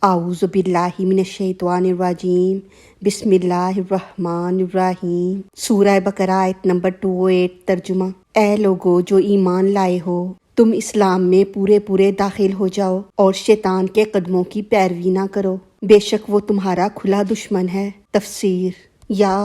اعوذ باللہ من الشیطان الرجیم، بسم اللہ الرحمن الرحیم۔ سورہ بقرہ آیت نمبر 208 ترجمہ۔ اے لوگو جو ایمان لائے ہو، تم اسلام میں پورے داخل ہو جاؤ اور شیطان کے قدموں کی پیروی نہ کرو، بے شک وہ تمہارا کھلا دشمن ہے۔ تفسیر۔ یا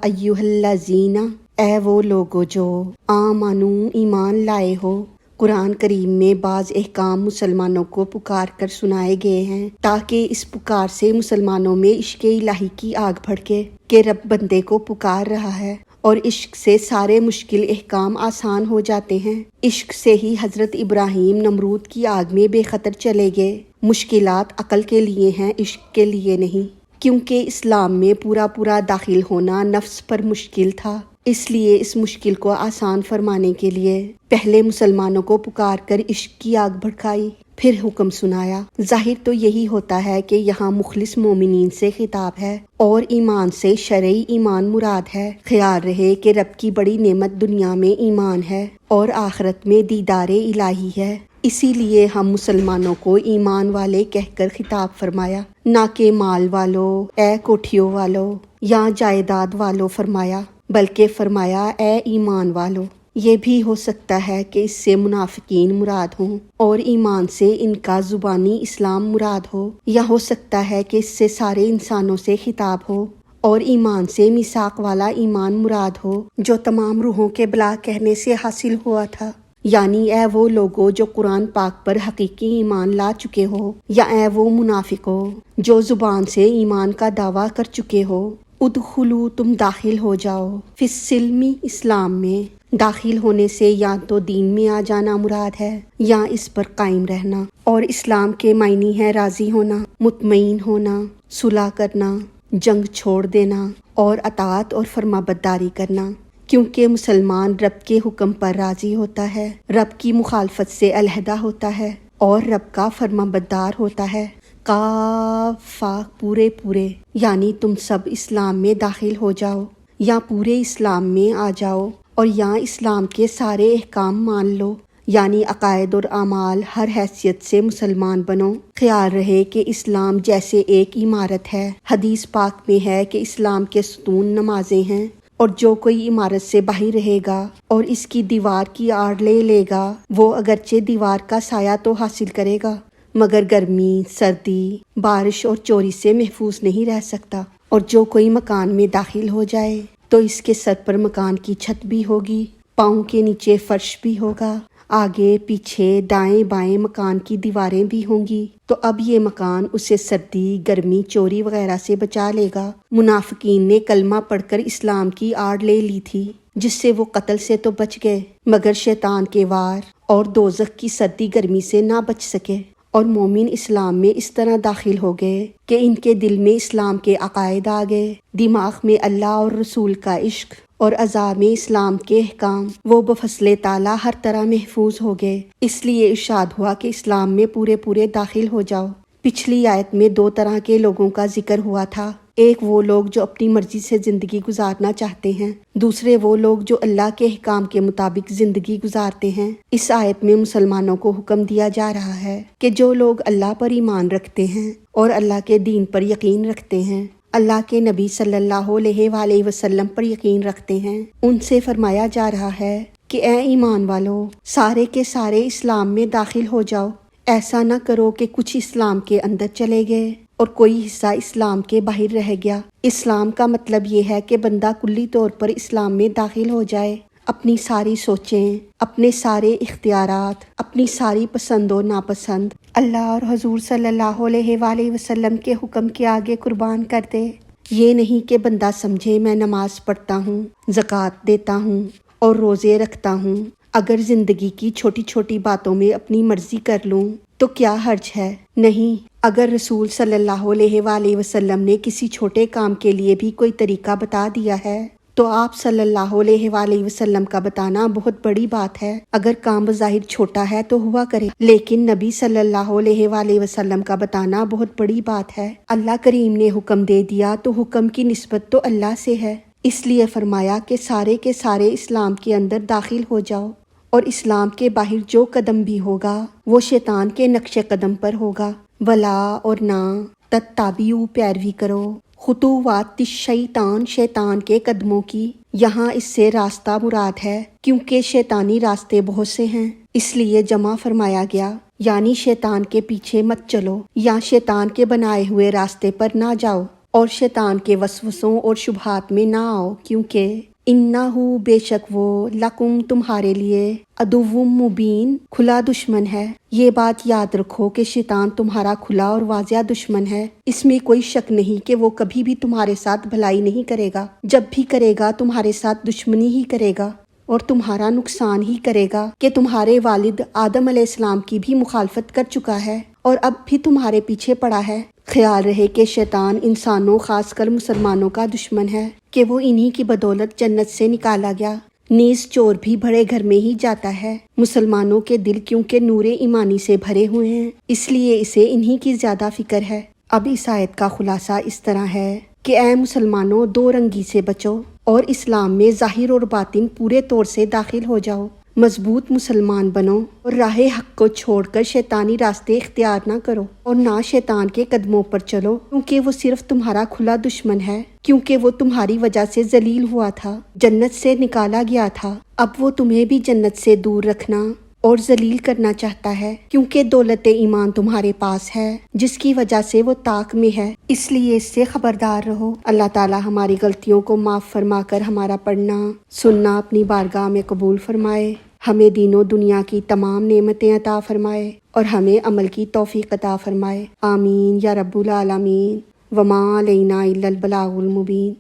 ایھا الذین، اے وہ لوگو جو آمنو ایمان لائے ہو۔ قرآن کریم میں بعض احکام مسلمانوں کو پکار کر سنائے گئے ہیں تاکہ اس پکار سے مسلمانوں میں عشق الہی کی آگ بھڑکے کہ رب بندے کو پکار رہا ہے، اور عشق سے سارے مشکل احکام آسان ہو جاتے ہیں۔ عشق سے ہی حضرت ابراہیم نمرود کی آگ میں بے خطر چلے گئے۔ مشکلات عقل کے لیے ہیں، عشق کے لیے نہیں، کیونکہ اسلام میں پورا داخل ہونا نفس پر مشکل تھا، اس لیے اس مشکل کو آسان فرمانے کے لیے پہلے مسلمانوں کو پکار کر عشق کی آگ بھڑکائی، پھر حکم سنایا۔ ظاہر تو یہی ہوتا ہے کہ یہاں مخلص مومنین سے خطاب ہے اور ایمان سے شرعی ایمان مراد ہے۔ خیال رہے کہ رب کی بڑی نعمت دنیا میں ایمان ہے اور آخرت میں دیدار الہی ہے، اسی لیے ہم مسلمانوں کو ایمان والے کہہ کر خطاب فرمایا، نہ کہ مال والو، اے کوٹھیوں والو یا جائیداد والو فرمایا، بلکہ فرمایا اے ایمان والو۔ یہ بھی ہو سکتا ہے کہ اس سے منافقین مراد ہوں اور ایمان سے ان کا زبانی اسلام مراد ہو، یا ہو سکتا ہے کہ اس سے سارے انسانوں سے خطاب ہو اور ایمان سے میثاق والا ایمان مراد ہو جو تمام روحوں کے بلا کہنے سے حاصل ہوا تھا، یعنی اے وہ لوگو جو قرآن پاک پر حقیقی ایمان لا چکے ہو، یا اے وہ منافقو جو زبان سے ایمان کا دعویٰ کر چکے ہو۔ ادخلو، تم داخل ہو جاؤ، فی السلم، اسلام میں۔ داخل ہونے سے یا تو دین میں آ جانا مراد ہے یا اس پر قائم رہنا، اور اسلام کے معنی ہے راضی ہونا، مطمئن ہونا، صلح کرنا، جنگ چھوڑ دینا اور اطاعت اور فرما برداری کرنا، کیونکہ مسلمان رب کے حکم پر راضی ہوتا ہے، رب کی مخالفت سے علیحدہ ہوتا ہے اور رب کا فرما بردار ہوتا ہے۔ کافہ، پورے، یعنی تم سب اسلام میں داخل ہو جاؤ، یا پورے اسلام میں آ جاؤ، اور یہاں اسلام کے سارے احکام مان لو، یعنی عقائد اور اعمال ہر حیثیت سے مسلمان بنو۔ خیال رہے کہ اسلام جیسے ایک عمارت ہے، حدیث پاک میں ہے کہ اسلام کے ستون نمازیں ہیں، اور جو کوئی عمارت سے باہر رہے گا اور اس کی دیوار کی آڑ لے گا، وہ اگرچہ دیوار کا سایہ تو حاصل کرے گا مگر گرمی، سردی، بارش اور چوری سے محفوظ نہیں رہ سکتا، اور جو کوئی مکان میں داخل ہو جائے تو اس کے سر پر مکان کی چھت بھی ہوگی، پاؤں کے نیچے فرش بھی ہوگا، آگے پیچھے دائیں بائیں مکان کی دیواریں بھی ہوں گی، تو اب یہ مکان اسے سردی، گرمی، چوری وغیرہ سے بچا لے گا۔ منافقین نے کلمہ پڑھ کر اسلام کی آڑ لے لی تھی، جس سے وہ قتل سے تو بچ گئے مگر شیطان کے وار اور دوزخ کی سردی گرمی سے نہ بچ سکے، اور مومن اسلام میں اس طرح داخل ہو گئے کہ ان کے دل میں اسلام کے عقائد آ گئے، دماغ میں اللہ اور رسول کا عشق اور عذاب میں اسلام کے احکام، وہ بفضل تعالیٰ ہر طرح محفوظ ہو گئے۔ اس لیے ارشاد ہوا کہ اسلام میں پورے داخل ہو جاؤ۔ پچھلی آیت میں 2 طرح کے لوگوں کا ذکر ہوا تھا، ایک وہ لوگ جو اپنی مرضی سے زندگی گزارنا چاہتے ہیں، دوسرے وہ لوگ جو اللہ کے احکام کے مطابق زندگی گزارتے ہیں۔ اس آیت میں مسلمانوں کو حکم دیا جا رہا ہے کہ جو لوگ اللہ پر ایمان رکھتے ہیں اور اللہ کے دین پر یقین رکھتے ہیں، اللہ کے نبی صلی اللہ علیہ وآلہ وسلم پر یقین رکھتے ہیں، ان سے فرمایا جا رہا ہے کہ اے ایمان والو، سارے کے سارے اسلام میں داخل ہو جاؤ۔ ایسا نہ کرو کہ کچھ اسلام کے اندر چلے گئے اور کوئی حصہ اسلام کے باہر رہ گیا۔ اسلام کا مطلب یہ ہے کہ بندہ کلی طور پر اسلام میں داخل ہو جائے، اپنی ساری سوچیں، اپنے سارے اختیارات، اپنی ساری پسند و ناپسند اللہ اور حضور صلی اللہ علیہ وآلہ وسلم کے حکم کے آگے قربان کر دے۔ یہ نہیں کہ بندہ سمجھے میں نماز پڑھتا ہوں، زکوٰۃ دیتا ہوں اور روزے رکھتا ہوں، اگر زندگی کی چھوٹی باتوں میں اپنی مرضی کر لوں تو کیا حرج ہے؟ نہیں، اگر رسول صلی اللہ علیہ وآلہ وسلم نے کسی چھوٹے کام کے لیے بھی کوئی طریقہ بتا دیا ہے تو آپ صلی اللہ علیہ وآلہ وسلم کا بتانا بہت بڑی بات ہے۔ اگر کام بظاہر چھوٹا ہے تو ہوا کرے، لیکن نبی صلی اللہ علیہ وآلہ وسلم کا بتانا بہت بڑی بات ہے۔ اللہ کریم نے حکم دے دیا تو حکم کی نسبت تو اللہ سے ہے، اس لیے فرمایا کہ سارے کے سارے اسلام کے اندر داخل ہو جاؤ، اور اسلام کے باہر جو قدم بھی ہوگا وہ شیطان کے نقش قدم پر ہوگا، ولا اور نہ تتبعوا پیروی کرو خطوات الشیطان شیطان کے قدموں کی۔ یہاں اس سے راستہ مراد ہے کیونکہ شیطانی راستے بہت سے ہیں، اس لیے جمع فرمایا گیا، یعنی شیطان کے پیچھے مت چلو یا شیطان کے بنائے ہوئے راستے پر نہ جاؤ اور شیطان کے وسوسوں اور شبہات میں نہ آؤ، کیونکہ انہو بے شک وہ لکم تمہارے لیے عدو مبین کھلا دشمن ہے۔ یہ بات یاد رکھو کہ شیطان تمہارا کھلا اور واضح دشمن ہے، اس میں کوئی شک نہیں کہ وہ کبھی بھی تمہارے ساتھ بھلائی نہیں کرے گا، جب بھی کرے گا تمہارے ساتھ دشمنی ہی کرے گا اور تمہارا نقصان ہی کرے گا، کہ تمہارے والد آدم علیہ السلام کی بھی مخالفت کر چکا ہے اور اب بھی تمہارے پیچھے پڑا ہے۔ خیال رہے کہ شیطان انسانوں خاص کر مسلمانوں کا دشمن ہے، کہ وہ انہی کی بدولت جنت سے نکالا گیا۔ نیز چور بھی بڑے گھر میں ہی جاتا ہے۔ مسلمانوں کے دل کیونکہ نور ایمانی سے بھرے ہوئے ہیں، اس لیے اسے انہی کی زیادہ فکر ہے۔ اب اس آیت کا خلاصہ اس طرح ہے کہ اے مسلمانوں، دو رنگی سے بچو اور اسلام میں ظاہر اور باطن پورے طور سے داخل ہو جاؤ، مضبوط مسلمان بنو اور راہ حق کو چھوڑ کر شیطانی راستے اختیار نہ کرو اور نہ شیطان کے قدموں پر چلو، کیونکہ وہ صرف تمہارا کھلا دشمن ہے، کیونکہ وہ تمہاری وجہ سے ذلیل ہوا تھا، جنت سے نکالا گیا تھا، اب وہ تمہیں بھی جنت سے دور رکھنا اور ذلیل کرنا چاہتا ہے، کیونکہ دولت ایمان تمہارے پاس ہے جس کی وجہ سے وہ طاق میں ہے، اس لیے اس سے خبردار رہو۔ اللہ تعالی ہماری غلطیوں کو معاف فرما کر ہمارا پڑھنا سننا اپنی بارگاہ میں قبول فرمائے، ہمیں دین و دنیا کی تمام نعمتیں عطا فرمائے اور ہمیں عمل کی توفیق عطا فرمائے، آمین یا رب العالمین۔ وما علینا الا البلاغ المبین۔